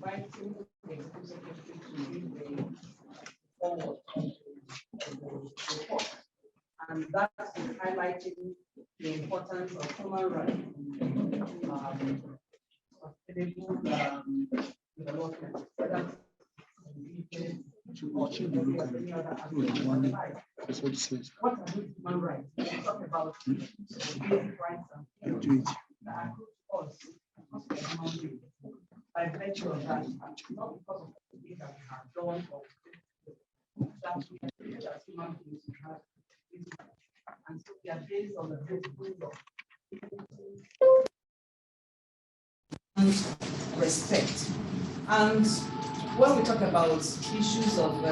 inviting the Executive Secretary to read the forward of the report. And that is highlighting the importance of human rights, sustainable development, whether what are these human rights? We talk about basic rights and freedoms that us because we are human beings. By virtue of that, not because of the things that we have done or that we as human beings we have, and so we are based on the principles of respect. And when we talk about issues of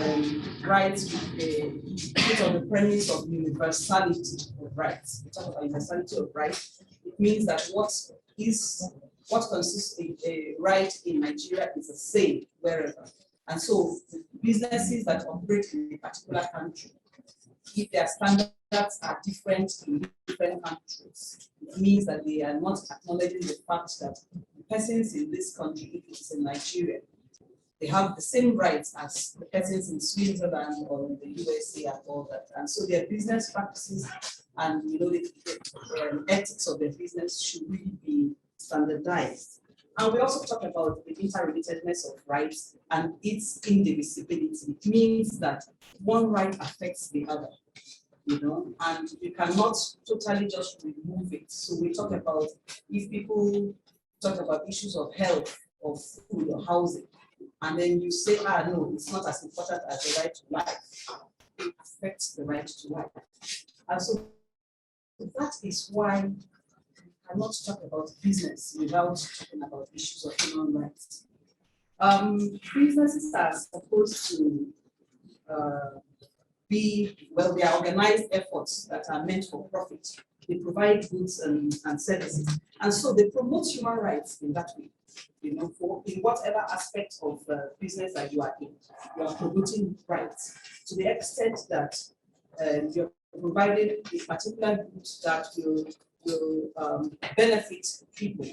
rights with on the premise of universality of rights, we talk about universality of rights. It means that what consists a right in Nigeria is the same wherever. And so businesses that operate in a particular country, if their standards are different in different countries, it means that they are not acknowledging the fact that the persons in this country, if it is in Nigeria, they have the same rights as the persons in Switzerland or in the USA and all that. And so their business practices and the ethics of their business should really be standardized. And we also talk about the interrelatedness of rights and its indivisibility. It means that one right affects the other, and you cannot totally just remove it. So we talk about, if people talk about issues of health, or food, or housing, and then you say, no, it's not as important as the right to life. It affects the right to life. And so that is why we cannot talk about business without talking about issues of human rights. Businesses are supposed to they are organized efforts that are meant for profit. They provide goods and services. And so they promote human rights in that way. In whatever aspect of business that you are in, you are promoting rights to the extent that you're providing a particular good that will benefit people.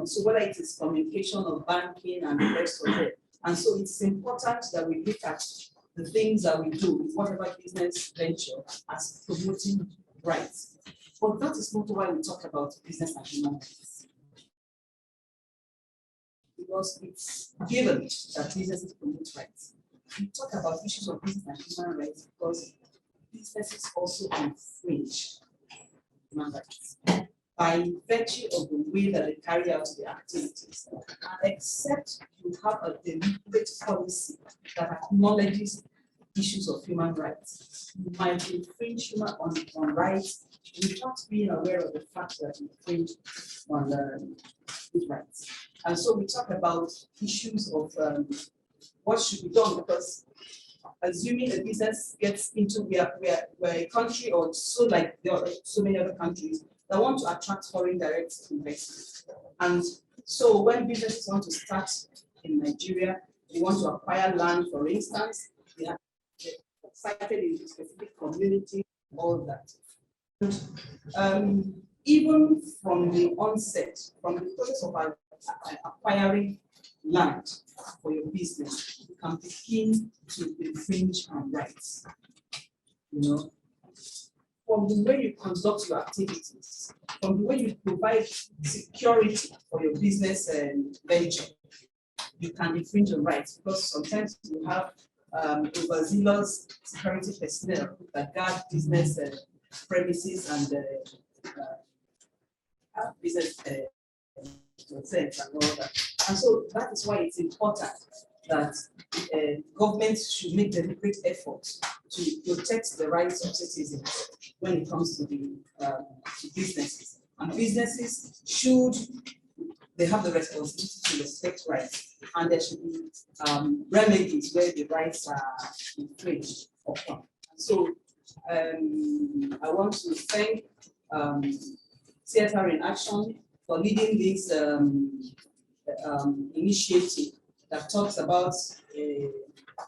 So whether it is communication or banking and the rest of it. And so it's important that we look at the things that we do with whatever business venture as promoting rights. But that is not why we talk about business and human rights. Because it's given that businesses promote rights. We talk about issues of business and human rights because businesses also infringe human rights by virtue of the way that they carry out their activities. And except you have a deliberate policy that acknowledges issues of human rights, you might infringe on rights without being aware of the fact that you infringe on these rights. And so we talk about issues of what should be done, because assuming a business gets into, we're a country, or so like so many other countries that want to attract foreign direct investment. And so when businesses want to start in Nigeria, they want to acquire land, for instance, they have cited in a specific community, all that. And even from the onset, from the process of acquiring land for your business, you can begin to infringe on rights. From the way you conduct your activities, from the way you provide security for your business venture, you can infringe on rights, because sometimes you have overzealous security personnel that guard business premises and business consent and all that. And so that is why it's important that governments should make deliberate efforts to protect the rights of citizens when it comes to the to businesses. And businesses they have the responsibility to respect rights, and there should be remedies where the rights are infringed upon. So I want to thank CSR-in-Action for leading this initiative that talks about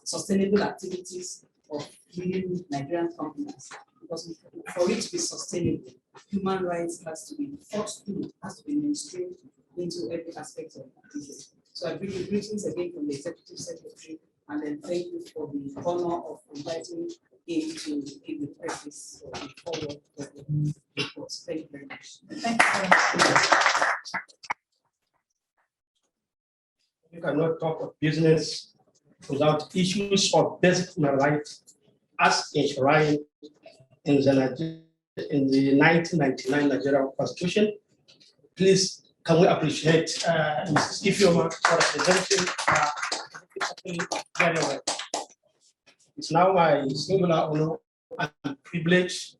sustainable activities of leading Nigerian companies. Because for it to be sustainable, human rights has to be thought through, has to be mainstreamed into every aspect of business. So I bring you greetings again from the Executive Secretary, and then thank you for the honor of inviting him to give the preface or the forward for the report. Thank you very much. Thank you very much. You cannot talk of business without issues of basic human rights as enshrined in the 1999 Nigerian Constitution. Please, can we appreciate Mrs. Ifeoma for presenting very well. It's now my singular honor and privilege,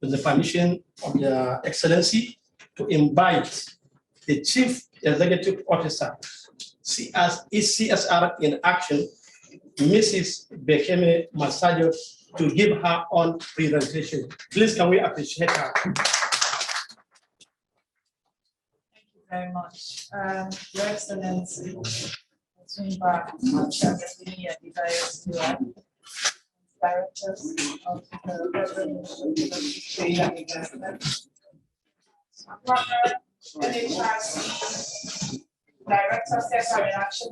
with the permission of Your Excellency, to invite the Chief Executive Officer, CSR-in-Action, Mrs. Bekeme Masajo, to give her own presentation. Please, can we appreciate her? Thank you very much. Your Excellency, Otunba Adeniyi Adebayo, Directors of the Trade and Investment, NHRC, Director CSR-in-Action,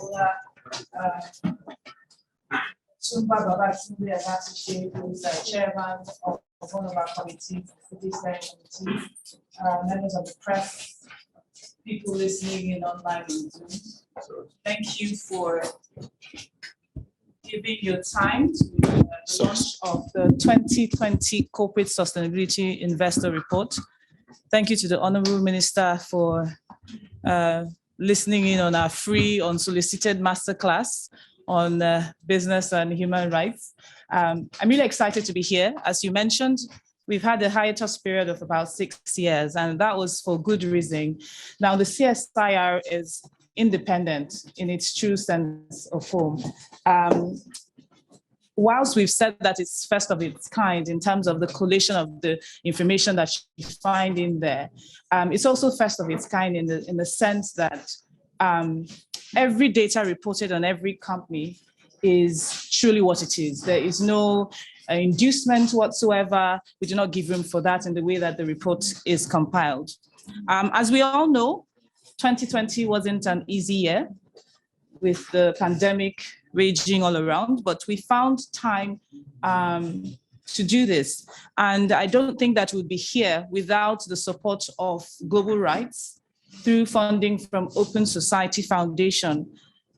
Otunba Adeniyi, who is chairman of one of our committees, the design committee, members of the press, people listening in online on Zoom. Thank you for giving your time to the launch of the 2020 Corporate Sustainability Investor Report. Thank you to the Honorable Minister for listening in on our free, unsolicited masterclass on business and human rights. I'm really excited to be here. As you mentioned, we've had a hiatus period of about 6 years, and that was for good reason. Now, the CSIR is independent in its true sense of form. Whilst we've said that it's first of its kind in terms of the collation of the information that you find in there, it's also first of its kind in the sense that every data reported on every company is truly what it is. There is no inducement whatsoever. We do not give room for that in the way that the report is compiled. As we all know, 2020 wasn't an easy year with the pandemic raging all around, but we found time to do this. And I don't think that we'd be here without the support of Global Rights through funding from Open Society Foundation,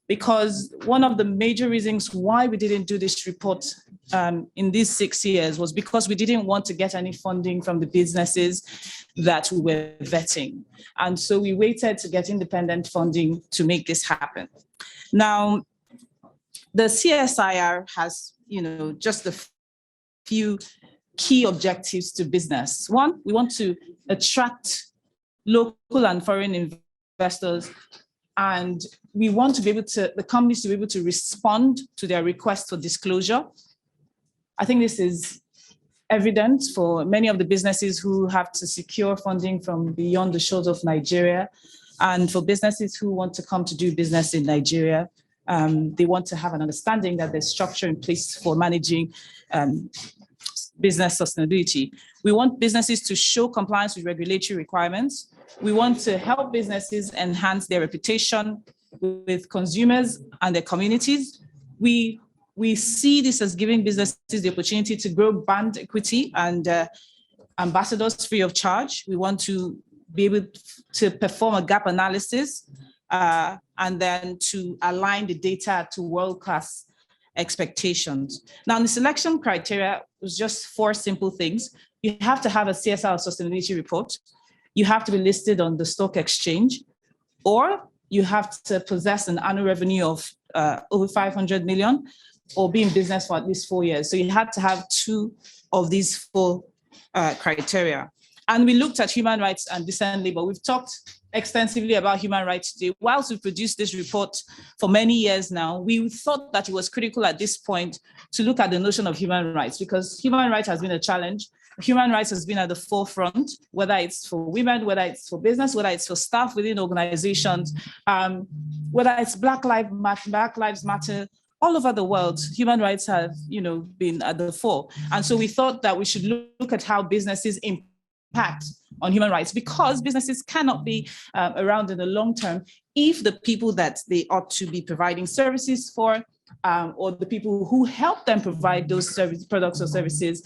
because one of the major reasons why we didn't do this report in these 6 years was because we didn't want to get any funding from the businesses that we were vetting. And so we waited to get independent funding to make this happen. Now, the CSIR has, just a few key objectives to business. One, we want to attract local and foreign investors, and we want to be able to, the companies to be able to respond to their request for disclosure. I think this is evident for many of the businesses who have to secure funding from beyond the shores of Nigeria, and for businesses who want to come to do business in Nigeria. They want to have an understanding that there's structure in place for managing business sustainability. We want businesses to show compliance with regulatory requirements. We want to help businesses enhance their reputation with consumers and their communities. We see this as giving businesses the opportunity to grow brand equity and ambassadors free of charge. We want to be able to perform a gap analysis and then to align the data to world-class expectations. Now, the selection criteria was just 4 simple things. You have to have a CSR sustainability report. You have to be listed on the stock exchange, or you have to possess an annual revenue of over 500 million, or be in business for at least 4 years. So you had to have 2 of these 4 criteria. And we looked at human rights and decent labor. We've talked extensively about human rights today. Whilst we produced this report for many years now, we thought that it was critical at this point to look at the notion of human rights, because human rights has been a challenge. Human rights has been at the forefront, whether it's for women, whether it's for business, whether it's for staff within organizations, whether it's Black Lives Matter. All over the world, human rights have, been at the fore. And so we thought that we should look at how businesses impact on human rights, because businesses cannot be around in the long term if the people that they ought to be providing services for, or the people who help them provide those products or services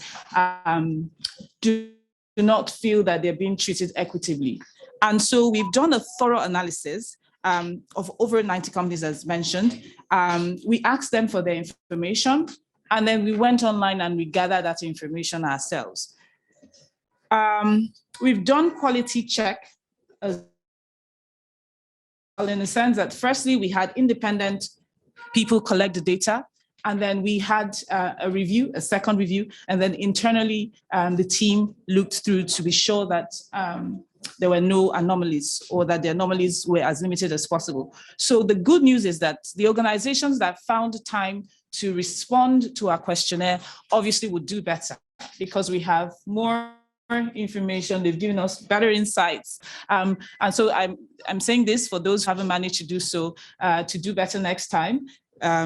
do not feel that they're being treated equitably. And so we've done a thorough analysis of over 90 companies, as mentioned. We asked them for their information, and then we went online and we gathered that information ourselves. We've done quality check as well, in the sense that firstly, we had independent people collect the data, and then we had a review, a second review, and then internally the team looked through to be sure that there were no anomalies, or that the anomalies were as limited as possible. So the good news is that the organizations that found time to respond to our questionnaire obviously would do better, because we have more information, they've given us better insights. And so I'm saying this for those who haven't managed to do so, to do better next time,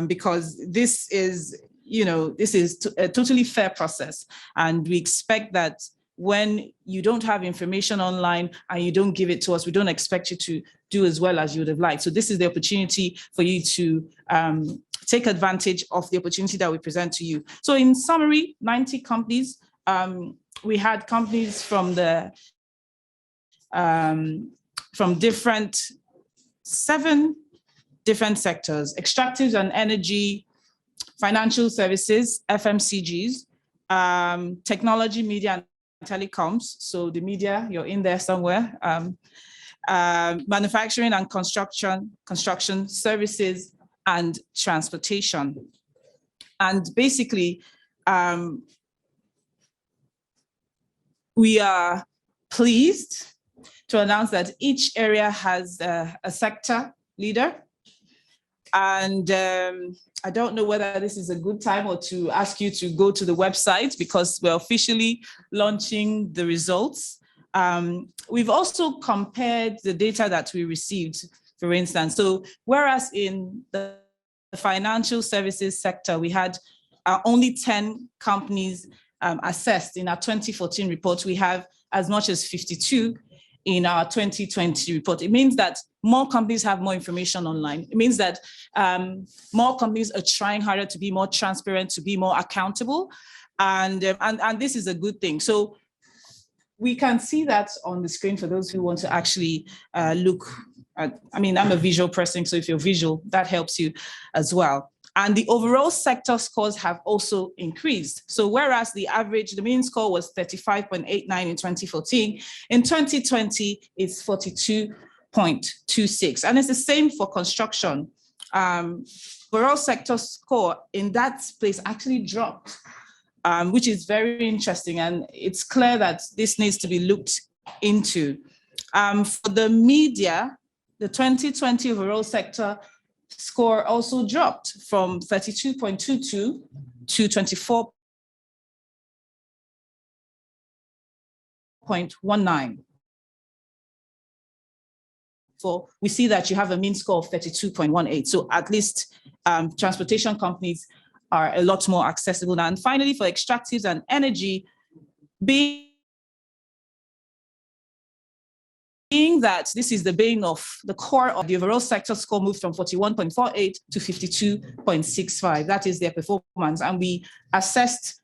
because this is, a totally fair process. And we expect that when you don't have information online and you don't give it to us, we don't expect you to do as well as you would have liked. So this is the opportunity for you to take advantage of the opportunity that we present to you. So in summary, 90 companies, we had companies from seven different sectors: extractives and energy, financial services, FMCGs, technology, media and telecoms. So the media, you're in there somewhere. Manufacturing and construction services, and transportation. And basically, we are pleased to announce that each area has a sector leader. And I don't know whether this is a good time or to ask you to go to the website, because we're officially launching the results. We've also compared the data that we received, for instance. So whereas in the financial services sector, we had only 10 companies assessed in our 2014 report, we have as much as 52 in our 2020 report. It means that more companies have more information online. It means that more companies are trying harder to be more transparent, to be more accountable, and this is a good thing. So we can see that on the screen for those who want to actually look at. I mean, I'm a visual person, so if you're visual, that helps you as well. And the overall sector scores have also increased. So whereas the mean score was 35.89 in 2014, in 2020, it's 42.26. And it's the same for construction. Overall sector score in that place actually dropped, which is very interesting. And it's clear that this needs to be looked into. For the media, the 2020 overall sector score also dropped from 32.22 to 24.19. So we see that you have a mean score of 32.18. So at least transportation companies are a lot more accessible now. And finally, for extractives and energy, being that this is the bane of the core of the overall sector score, moved from 41.48 to 52.65. That is their performance. And we assessed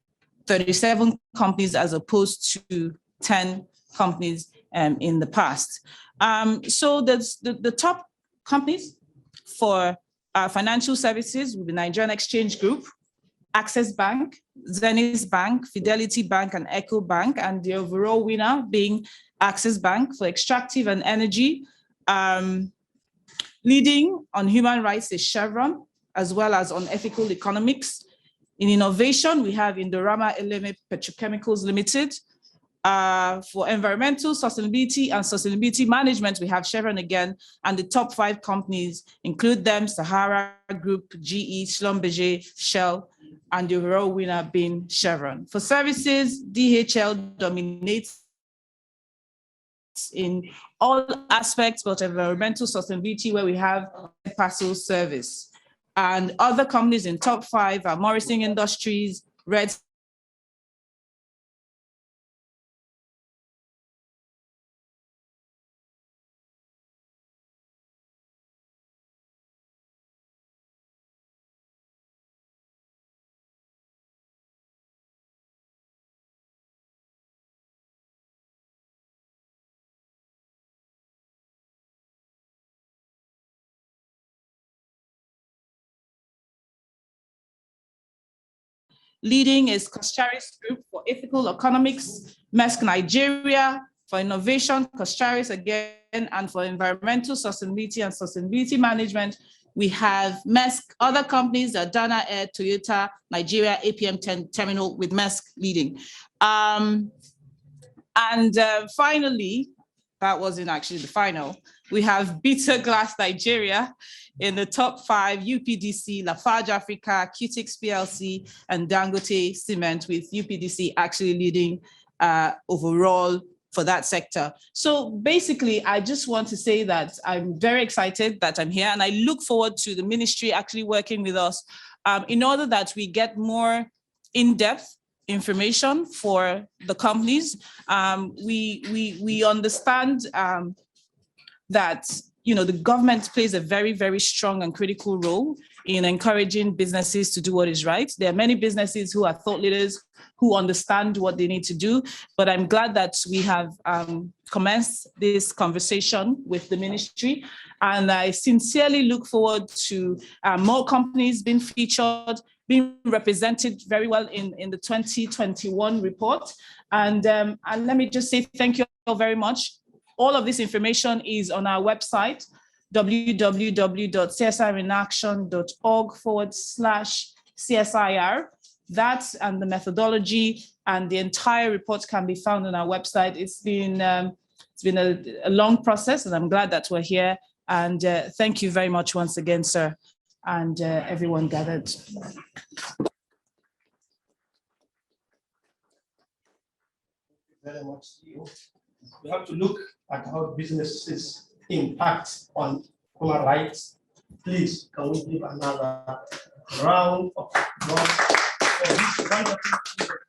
37 companies as opposed to 10 companies in the past. So the top companies for financial services will be Nigerian Exchange Group, Access Bank, Zenith Bank, Fidelity Bank, and Echo Bank, and the overall winner being Access Bank. For extractive and energy, leading on human rights is Chevron, as well as on ethical economics. In innovation, we have Indorama Eleme Petrochemicals Limited. For environmental sustainability and sustainability management, we have Chevron again, and the top 5 companies include them: Sahara Group, GE, Schlumberger, Shell, and the overall winner being Chevron. For services, DHL dominates in all aspects but environmental sustainability, where we have a parcel service. And other companies in top 5 are Morrison Industries, Red leading is Kostaris Group for Ethical Economics, Maersk Nigeria for Innovation, Kostaris again, and for Environmental Sustainability and Sustainability Management, we have Maersk, other companies, Dana Air, Toyota, Nigeria, APM Terminal with Maersk leading. Finally, that wasn't actually the final, we have Bitter Glass Nigeria in the top 5, UPDC, Lafarge Africa, Qtix PLC, and Dangote Cement, with UPDC actually leading overall for that sector. So basically, I just want to say that I'm very excited that I'm here, and I look forward to the ministry actually working with us in order that we get more in-depth information for the companies. We understand that the government plays a very, very strong and critical role in encouraging businesses to do what is right. There are many businesses who are thought leaders who understand what they need to do, but I'm glad that we have commenced this conversation with the ministry, and I sincerely look forward to more companies being featured, being represented very well in the 2021 report. And let me just say thank you all very much. All of this information is on our website, www.csr-in-action.org/CSIR. That and the methodology and the entire report can be found on our website. It's been a long process, and I'm glad that we're here. And thank you very much once again, sir, and everyone gathered. Thank you very much. We have to look at how businesses impact on human rights. Please, can we give another round of applause for this wonderful event?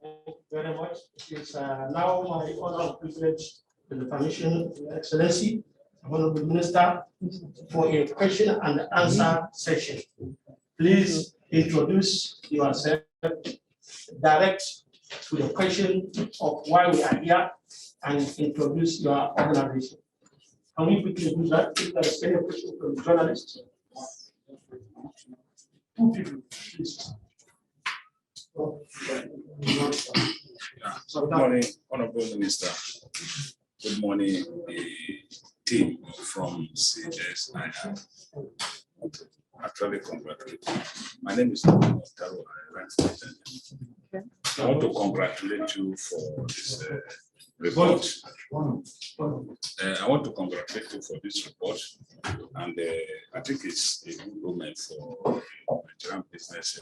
Thank you very much. It is now my honor and privilege, with the permission of Your Excellency, Honorable Minister, for a question and answer session. Please introduce yourself, direct to the question of why we are here, and introduce your organization. Can we quickly do that? If there is any question from the journalists? 2 people, please. Good morning, Honorable Minister. Good morning, the team from CSIR. Actually, congratulate you. My name is Taro. I want to congratulate you for this report. I want to congratulate you for this report, and I think it's a good moment for Nigerian business.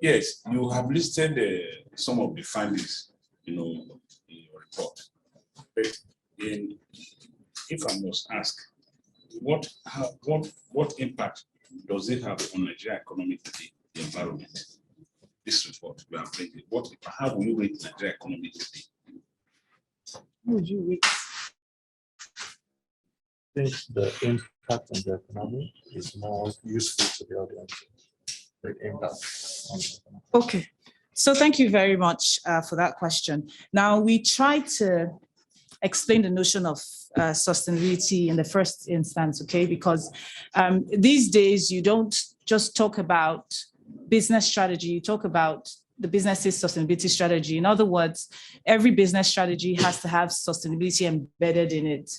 Yes, you have listed some of the findings, in your report. But if I must ask, what impact does it have on Nigerian economic today, the environment? This report we are bringing. How will you rate Nigerian economy today? How would you rate? I think the impact on the economy is more useful to the audience. The impact on the economy. Okay, so thank you very much for that question. Now, we try to explain the notion of sustainability in the first instance, okay? Because these days you don't just talk about business strategy, you talk about the business's sustainability strategy. In other words, every business strategy has to have sustainability embedded in it,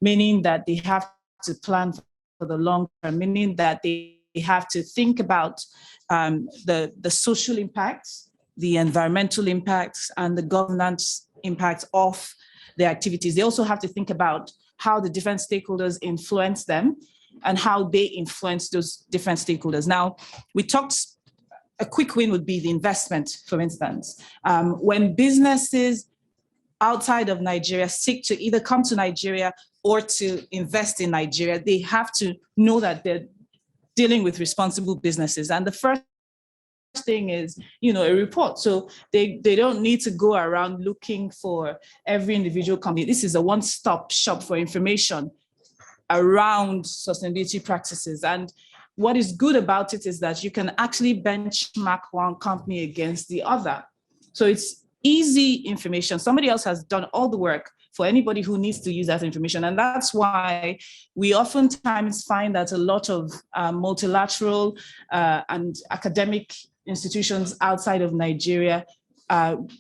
meaning that they have to plan for the long term, meaning that they have to think about the social impacts, the environmental impacts, and the governance impacts of their activities. They also have to think about how the different stakeholders influence them and how they influence those different stakeholders. Now, we talked, a quick win would be the investment, for instance. When businesses outside of Nigeria seek to either come to Nigeria or to invest in Nigeria, they have to know that they're dealing with responsible businesses. And the first thing is, a report. So they don't need to go around looking for every individual company. This is a one-stop shop for information around sustainability practices. And what is good about it is that you can actually benchmark one company against the other. So it's easy information. Somebody else has done all the work for anybody who needs to use that information. And that's why we oftentimes find that a lot of multilateral and academic institutions outside of Nigeria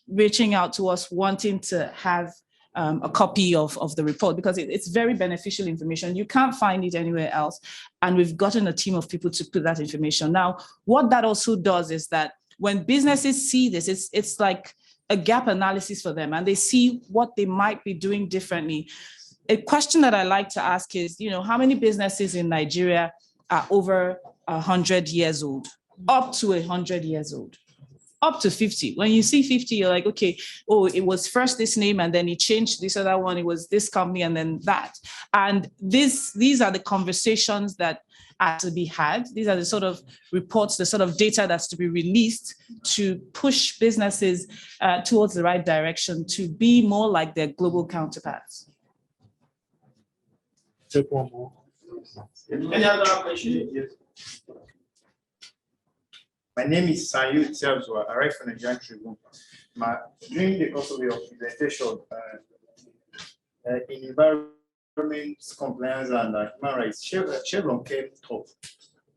reaching out to us wanting to have a copy of the report, because it's very beneficial information. You can't find it anywhere else. And we've gotten a team of people to put that information. Now, what that also does is that when businesses see this, it's like a gap analysis for them, and they see what they might be doing differently. A question that I like to ask is, how many businesses in Nigeria are over 100 years old, up to 100 years old? Up to 50. When you see 50, you're like, okay, oh, it was first this name and then it changed this other one. It was this company and then that. And these are the conversations that are to be had. These are the sort of reports, the sort of data that's to be released to push businesses towards the right direction, to be more like their global counterparts. Take one more. Any other question? Yes. My name is Sayu Tiabzwa. I write for the Nigerian Tribune. During the course of your presentation in environment compliance and human rights, Chevron came top.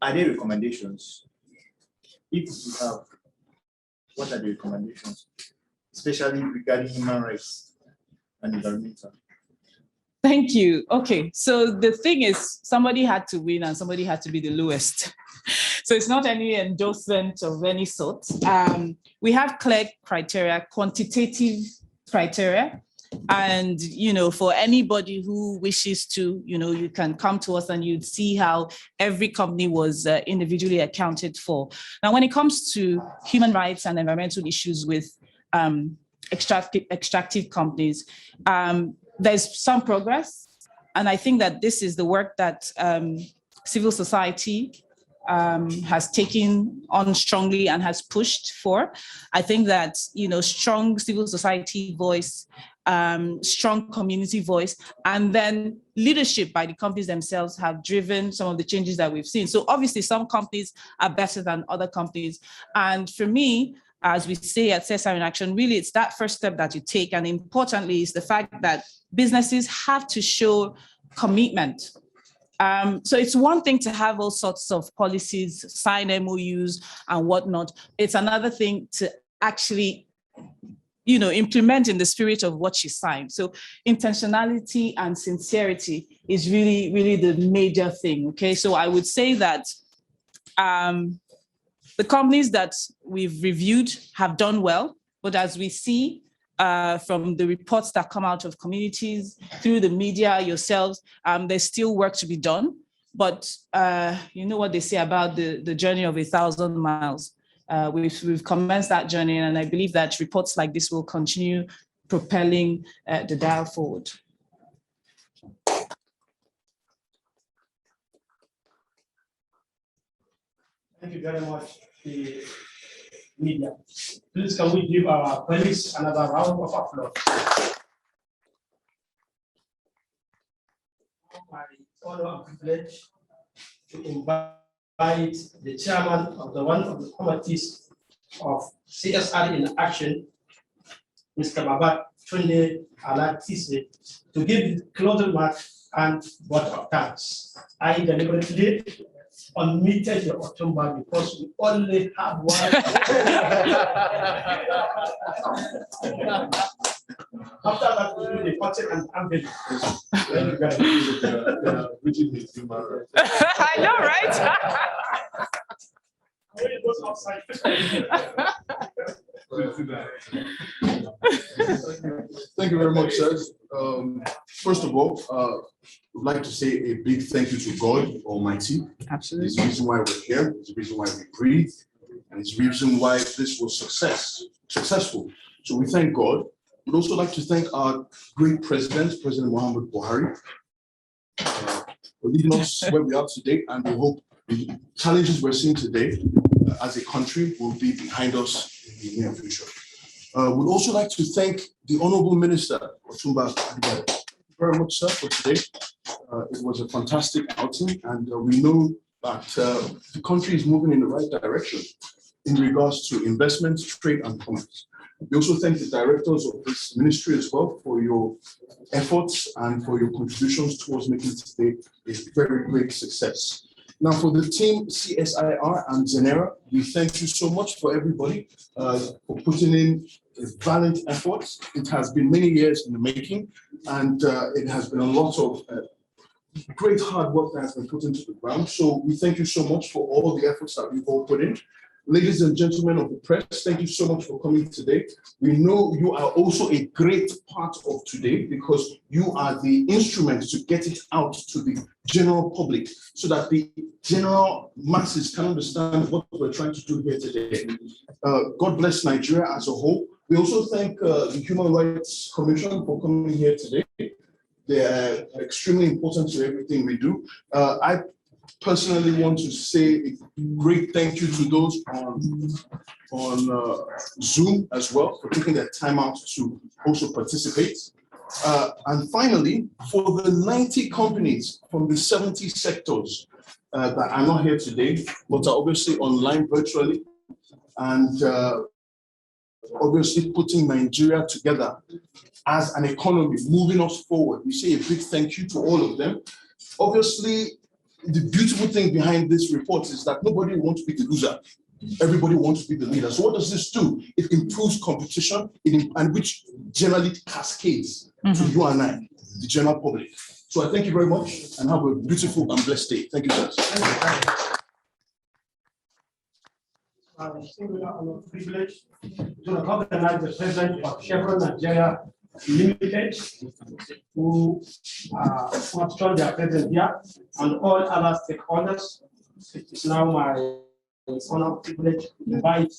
Are there recommendations? If you have, what are the recommendations, especially regarding human rights and environmental? Thank you. Okay, so the thing is, somebody had to win and somebody had to be the lowest. So it's not any endorsement of any sort. We have clear criteria, quantitative criteria. And, for anybody who wishes to, you can come to us and you'd see how every company was individually accounted for. Now, when it comes to human rights and environmental issues with extractive companies, there's some progress. And I think that this is the work that civil society has taken on strongly and has pushed for. I think that, strong civil society voice, strong community voice, and then leadership by the companies themselves have driven some of the changes that we've seen. So obviously some companies are better than other companies. And for me, as we say at CSIR-in-Action, really it's that first step that you take. And importantly is the fact that businesses have to show commitment. So it's one thing to have all sorts of policies, sign MOUs and whatnot. It's another thing to actually, implement in the spirit of what you signed. So intentionality and sincerity is really, really the major thing, okay? So I would say that the companies that we've reviewed have done well, but as we see, from the reports that come out of communities, through the media, yourselves, there's still work to be done. But you know what they say about the journey of 1,000 miles. We've commenced that journey, and I believe that reports like this will continue propelling the dial forward. Thank you very much, the media. Please, can we give our colleagues another round of applause? My honor and privilege to invite the chairman of one of the committees of CSR-in-Action, Mr. Babatunde Alatise, to give closing remarks and vote of thanks. I deliberately unmuted the Otunba because we only have one. After that, we do the cutting and unveiling. I know, right? Thank you very much, sirs. First of all, I'd like to say a big thank you to God Almighty. Absolutely. It's the reason why we're here. It's the reason why we breathe. And it's the reason why this was successful. So we thank God. We'd also like to thank our great president, President Muhammad Buhari, for leading us where we are today. And we hope the challenges we're seeing today as a country will be behind us in the near future. We'd also like to thank the Honorable Minister, Otunba Adeniyi Adebayo. Thank you very much, sir, for today. It was a fantastic outing, and we know that the country is moving in the right direction in regards to investment, trade, and commerce. We also thank the directors of this ministry as well for your efforts and for your contributions towards making today a very great success. Now, for the team CSIR and Zenera, we thank you so much for everybody for putting in a valiant effort. It has been many years in the making, and it has been a lot of great hard work that has been put into the ground. So we thank you so much for all the efforts that we've all put in. Ladies and gentlemen of the press, thank you so much for coming today. We know you are also a great part of today because you are the instrument to get it out to the general public so that the general masses can understand what we're trying to do here today. God bless Nigeria as a whole. We also thank the Human Rights Commission for coming here today. They are extremely important to everything we do. I personally want to say a great thank you to those on Zoom as well for taking their time out to also participate. And finally, for the 90 companies from the 70 sectors that are not here today, but are obviously online virtually, and obviously putting Nigeria together as an economy, moving us forward. We say a big thank you to all of them. Obviously, the beautiful thing behind this report is that nobody wants to be the loser. Everybody wants to be the leader. So what does this do? It improves competition, and which generally cascades to you and I, the general public. So I thank you very much and have a beautiful and blessed day. Thank you, guys. Singular honor privilege to recognize the president of Chevron Nigeria Limited, who have shown their presence here, and all other stakeholders. It is now my honor privilege to invite,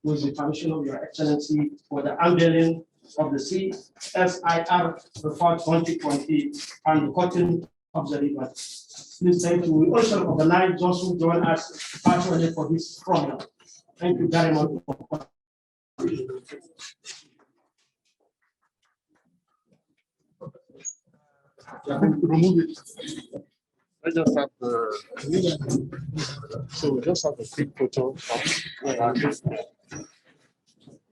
with the permission of Your Excellency, for the unveiling of the CSIR report 2020 and the cutting of the river. Please thank you. We also recognize those who join us virtually for this program. Thank you very much. Remove it. I just have the, so we just have a quick photo of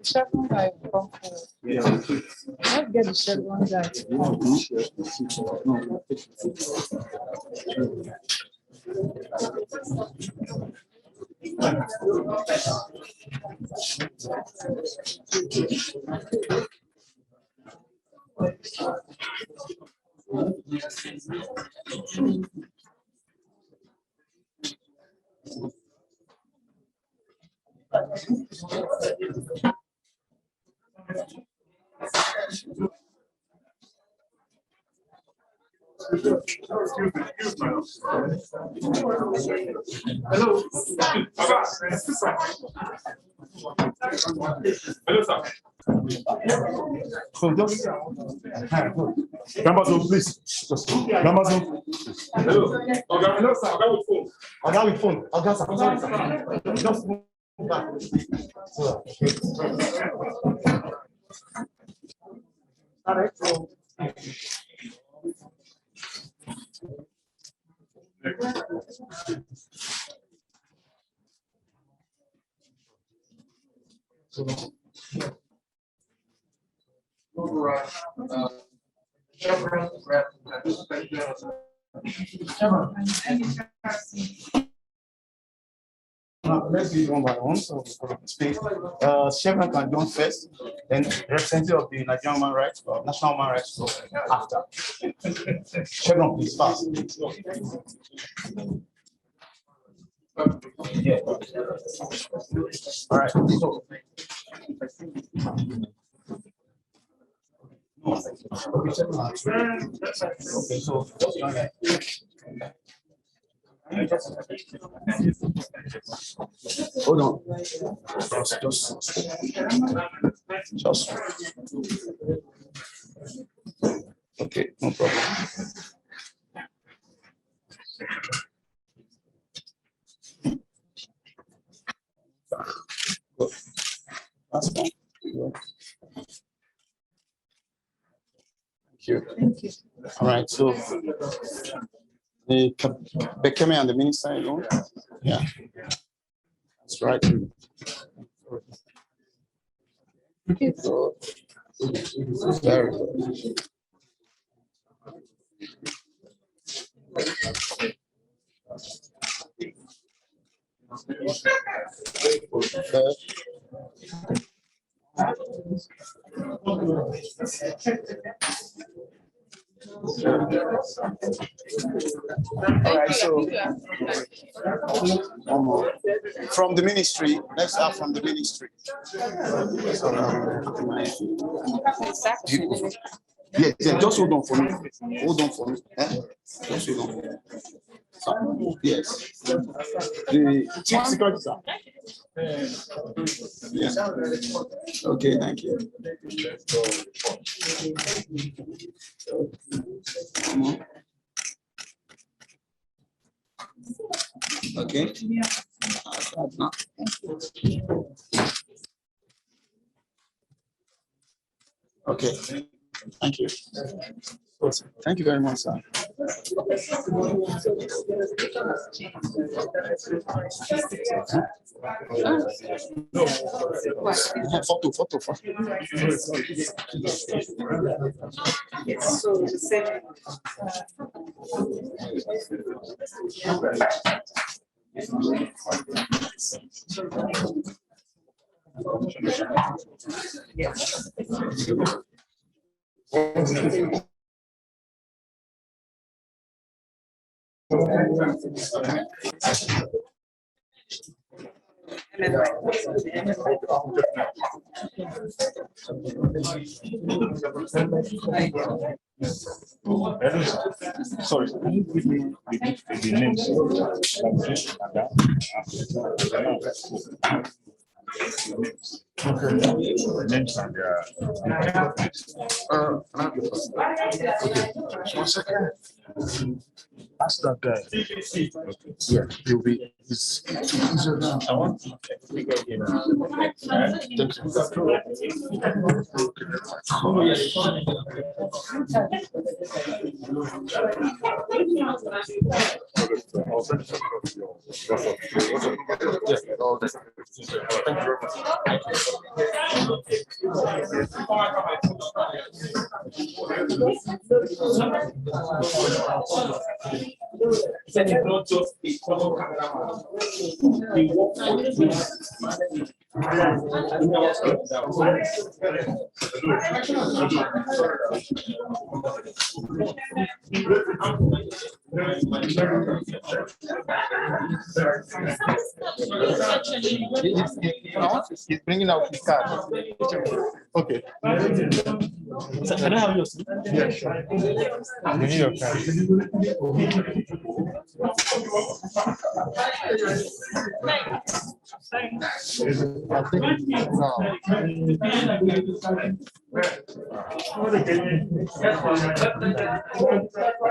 Chevron guy will come forward. Let's get the Chevron guy to come. Hello. Hello, sir. So just members of please. Just members of Hello. Okay, hello, sir. I with phone. I got with phone. I got some. Just move back. All right. So. Let's do it one by one. So Chevron can join first, then representative of the Nigerian Human Rights or National Human Rights Group after. Chevron, please, fast. Yeah. All right. So, okay, Chevron. Okay, so hold on. Just. Okay, no problem. That's fine. Thank you. Thank you. All right, so the Bekeme and the minister alone. Yeah, that's right. Very good. All right, so from the ministry, let's start from the ministry. Yes, yeah, just hold on for me. Hold on for me. Just hold on. Yes. The chief security, sir. Yeah. Okay, thank you. Come on. Okay. Okay. Thank you. Thank you very much, sir. Photo. Sorry, can you give me the names? Names and their. Okay. 1 second. Ask that guy. Yeah, he'll be. He's I want to not just a common cameraman. He works for the He's bringing out his card. Okay. So can I have yours? Yeah, sure. You need your card. I think now.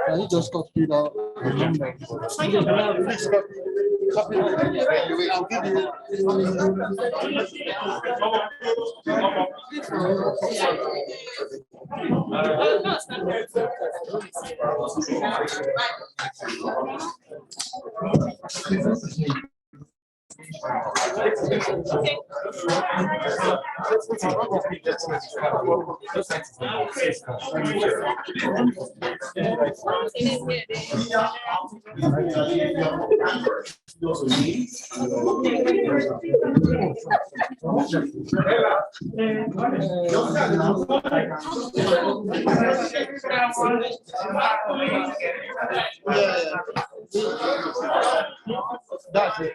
Can you just copy it out? I'll give you. That's it.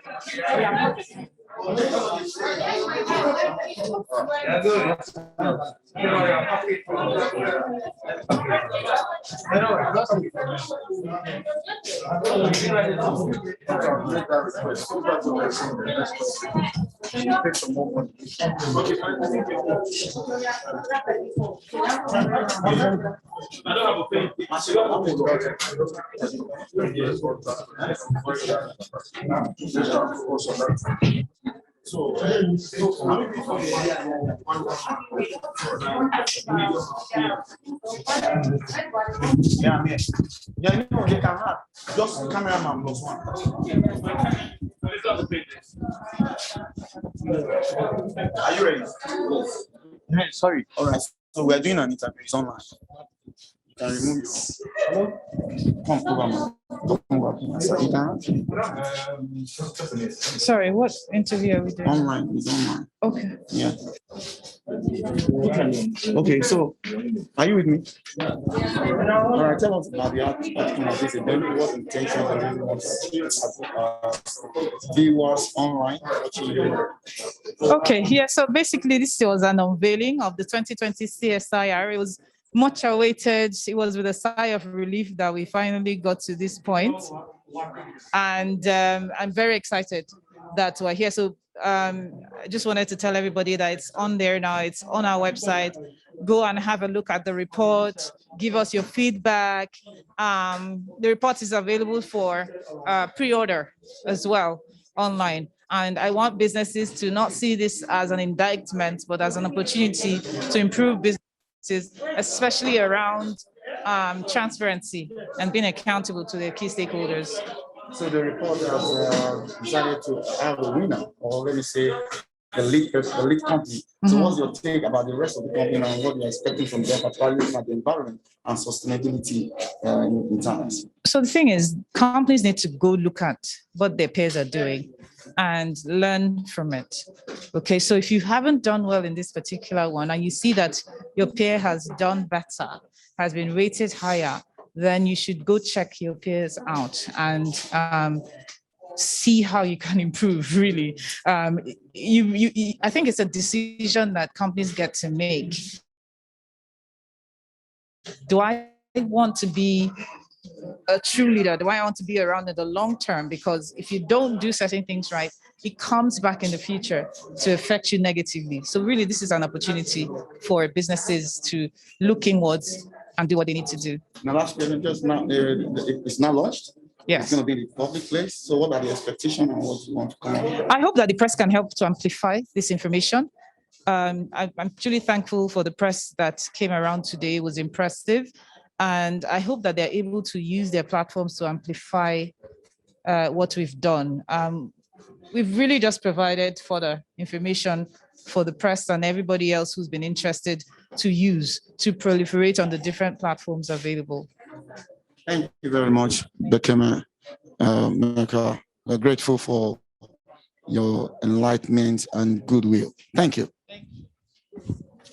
Yeah, you can have just cameraman plus one. Are you ready? Sorry. All right. So we're doing an interview. It's online. You can remove it. Hello? Come over, man. Come over. You can. Sorry, what interview are we doing? Online. It's online. Okay. Yeah. Okay. So, are you with me? All right. Tell us about the outcome of this event. What intentions and then what viewers online watching you? Okay, yeah, so basically this was an unveiling of the 2020 CSIR. It was much awaited. It was with a sigh of relief that we finally got to this point. And I'm very excited that we're here. So I just wanted to tell everybody that it's on there now. It's on our website. Go and have a look at the report. Give us your feedback. The report is available for pre-order as well online. And I want businesses to not see this as an indictment, but as an opportunity to improve businesses, especially around transparency and being accountable to their key stakeholders. So the report has decided to have a winner, or let me say, the lead company. So what's your take about the rest of the company and what you're expecting from them, particularly at the environment and sustainability in terms? So the thing is, companies need to go look at what their peers are doing and learn from it. Okay, so if you haven't done well in this particular one and you see that your peer has done better, has been rated higher, then you should go check your peers out and see how you can improve, really. I think it's a decision that companies get to make. Do I want to be a true leader? Do I want to be around in the long term? Because if you don't do certain things right, it comes back in the future to affect you negatively. So really, this is an opportunity for businesses to look inwards and do what they need to do. Now, last question, just now, it's not launched. Yes. It's going to be in the public place. So what are the expectations and what you want to come on? I hope that the press can help to amplify this information. I'm truly thankful for the press that came around today. It was impressive. And I hope that they're able to use their platforms to amplify what we've done. We've really just provided further information for the press and everybody else who's been interested to use to proliferate on the different platforms available. Thank you very much, Bekeme Meka. We're grateful for your enlightenment and goodwill. Thank you.